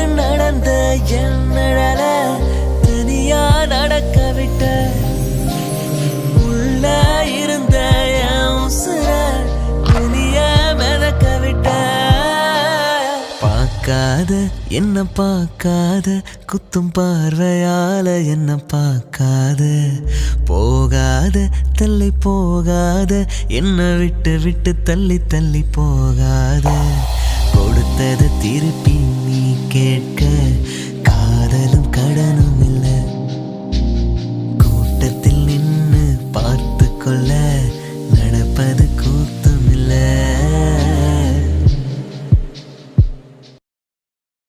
என்னுடன் நடந்த என் நிழல தனியா நடக்க விட்ட உள்ள இருந்த என் உசுர தனிய மிதக்க விட்ட பார்க்காத என்ன பார்க்காத குத்தும் பார்வையால என்ன பார்க்காத போகாத தள்ளி போகாத என்ன விட்டு விட்டு தள்ளி தள்ளி போகாத கொடுத்தது திருப்பி நீ கேட்க